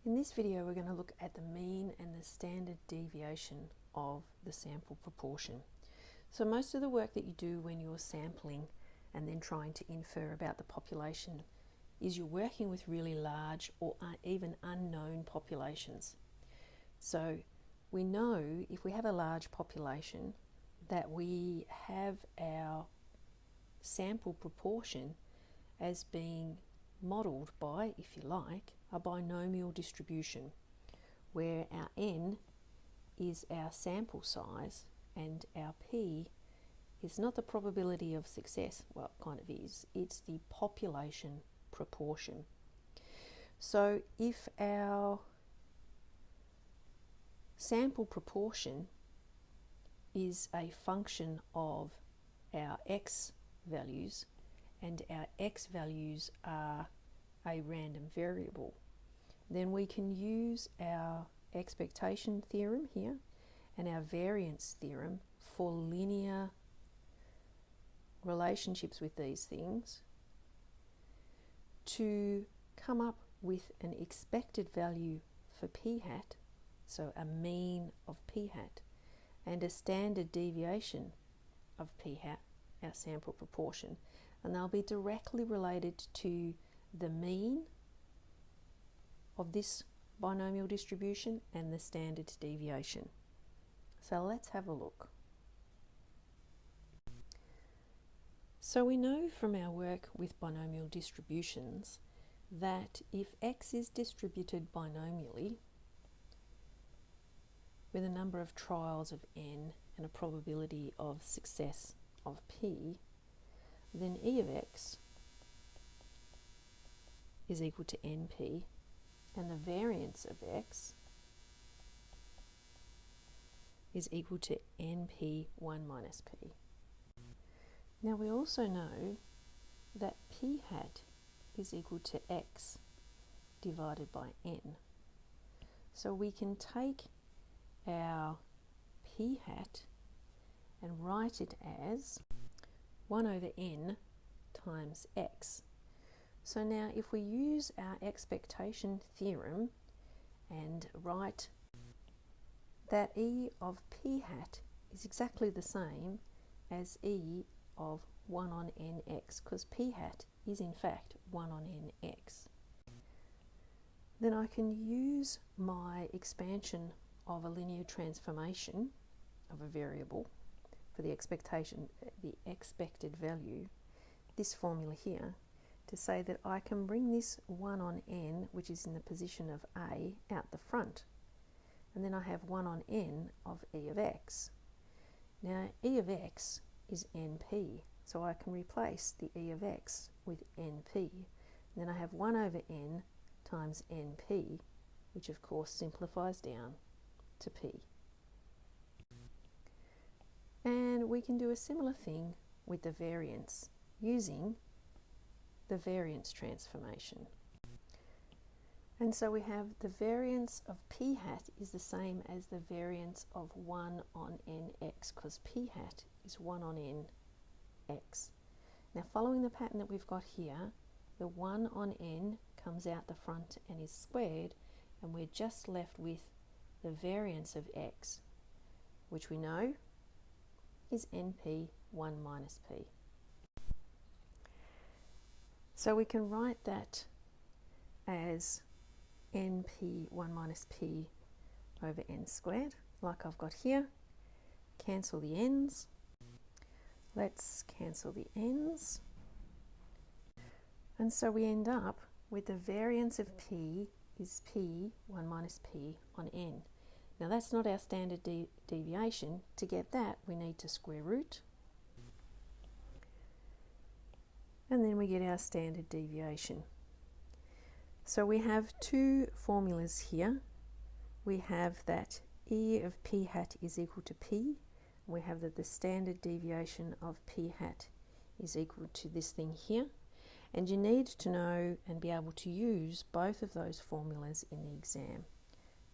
In this video, we're going to look at the mean and the standard deviation of the sample proportion. So most of the work that you do when you're sampling and then trying to infer about the population is you're working with really large or even unknown populations. So we know if we have a large population that we have our sample proportion as being modelled by, if you like, a binomial distribution where our n is our sample size and our p is not the probability of success, well it kind of is, it's the population proportion. So if our sample proportion is a function of our x values and our x values are a random variable, then we can use our expectation theorem here and our variance theorem for linear relationships with these things to come up with an expected value for p hat, so a mean of p hat, and a standard deviation of p hat, our sample proportion, and they'll be directly related to the mean of this binomial distribution and the standard deviation. So let's have a look. So we know from our work with binomial distributions that if x is distributed binomially with a number of trials of n and a probability of success of p, then e of x is equal to np, and the variance of x is equal to np1 minus p. Now we also know that p hat is equal to x divided by n. So we can take our p hat and write it as 1 over n times x. So now if we use our expectation theorem and write that e of p hat is exactly the same as e of 1 on nx, because p hat is in fact 1 on nx, then I can use my expansion of a linear transformation of a variable for the expected value, this formula here, to say that I can bring this 1 on n, which is in the position of a, out the front. And then I have 1 on n of e of x. Now e of x is np, so I can replace the e of x with np. And then I have 1 over n times np, which of course simplifies down to p. And we can do a similar thing with the variance using the variance transformation. And so we have the variance of p hat is the same as the variance of 1 on nx, because p hat is 1 on nx. Now following the pattern that we've got here, the 1 on n comes out the front and is squared, and we're just left with the variance of x, which we know is np1 minus p. So we can write that as np1 minus p over n squared, like I've got here. Cancel the n's. Let's cancel the n's. And so we end up with the variance of p is p1 minus p on n. Now that's not our standard deviation. To get that, we need to square root. And then we get our standard deviation. So we have two formulas here. We have that e of p hat is equal to p. We have that the standard deviation of p hat is equal to this thing here. And you need to know and be able to use both of those formulas in the exam.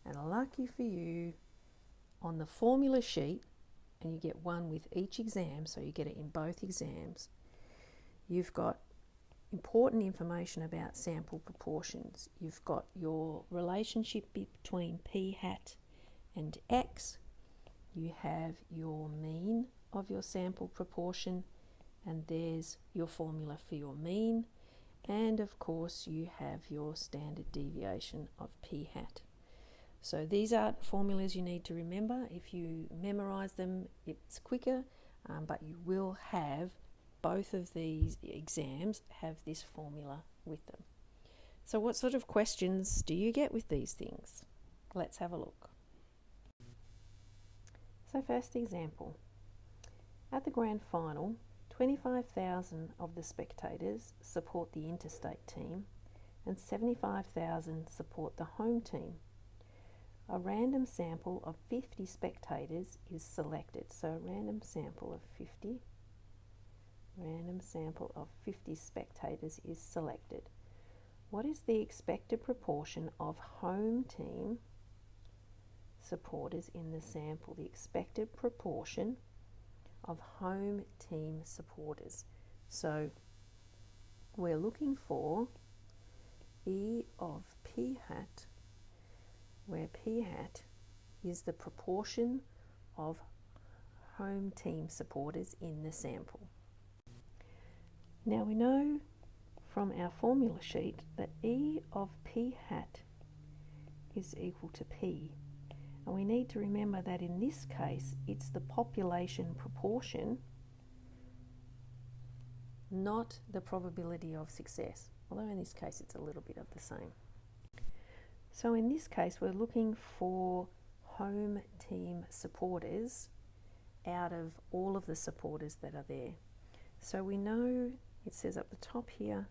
And lucky for you, on the formula sheet, and you get one with each exam, so you get it in both exams, you've got important information about sample proportions. You've got your relationship between p hat and x. You have your mean of your sample proportion, and there's your formula for your mean. And of course you have your standard deviation of p hat. So these are formulas you need to remember. If you memorize them, it's quicker, but you will have both of these exams have this formula with them. So what sort of questions do you get with these things? Let's have a look. So first example. At the grand final, 25,000 of the spectators support the interstate team and 75,000 support the home team. A random sample of 50 spectators is selected. So a random sample of 50 spectators is selected. What is the expected proportion of home team supporters in the sample? The expected proportion of home team supporters. So we're looking for E of p hat, where p hat is the proportion of home team supporters in the sample. Now we know from our formula sheet that E of p hat is equal to p. And we need to remember that in this case, it's the population proportion, not the probability of success. Although in this case, it's a little bit of the same. So in this case, we're looking for home team supporters out of all of the supporters that are there. So we know, it says up the top here,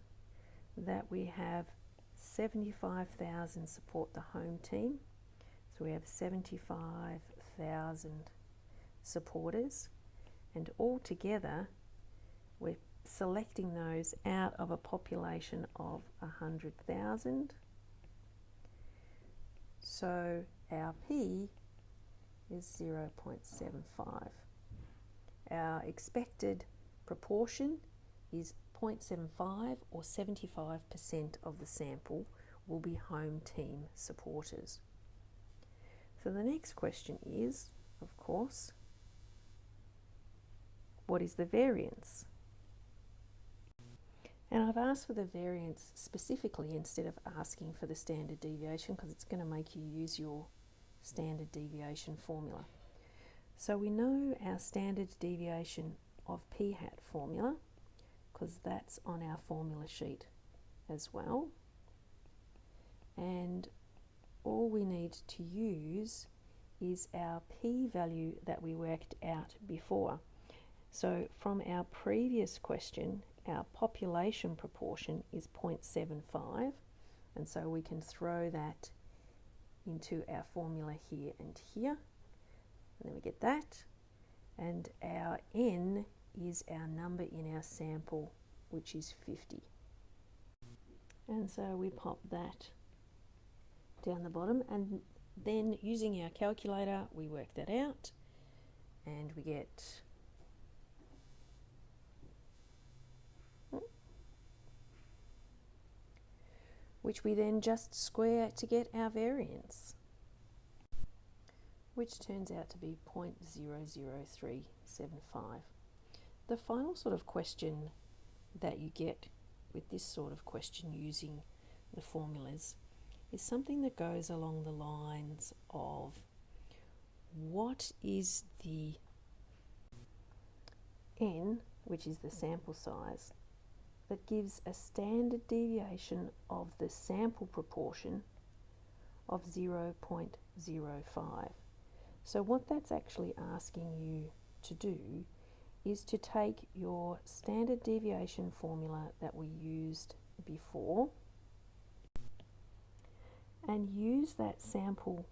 that we have 75,000 support the home team. So we have 75,000 supporters, and altogether we're selecting those out of a population of 100,000. So our P is 0.75. Our expected proportion is 0.75, or 75% of the sample will be home team supporters. So the next question is, of course, what is the variance? And I've asked for the variance specifically instead of asking for the standard deviation, because it's going to make you use your standard deviation formula. So we know our standard deviation of p hat formula, because that's on our formula sheet as well. And all we need to use is our p-value that we worked out before. So from our previous question, our population proportion is 0.75, and so we can throw that into our formula here and here, and then we get that. And our n is our number in our sample, which is 50. And so we pop that down the bottom, and then using our calculator we work that out, and we get which we then just square to get our variance, which turns out to be 0.00375. The final sort of question that you get with this sort of question using the formulas is something that goes along the lines of, what is the n, which is the sample size, that gives a standard deviation of the sample proportion of 0.05. So what that's actually asking you to do is to take your standard deviation formula that we used before and use that sample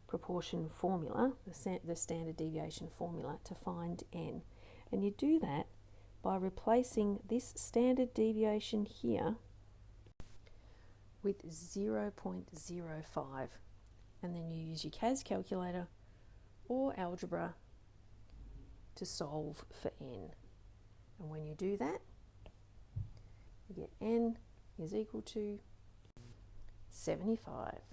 proportion formula, the standard deviation formula, to find n. And you do that by replacing this standard deviation here with 0.05, and then you use your CAS calculator or algebra to solve for n. And when you do that, we get n is equal to 75.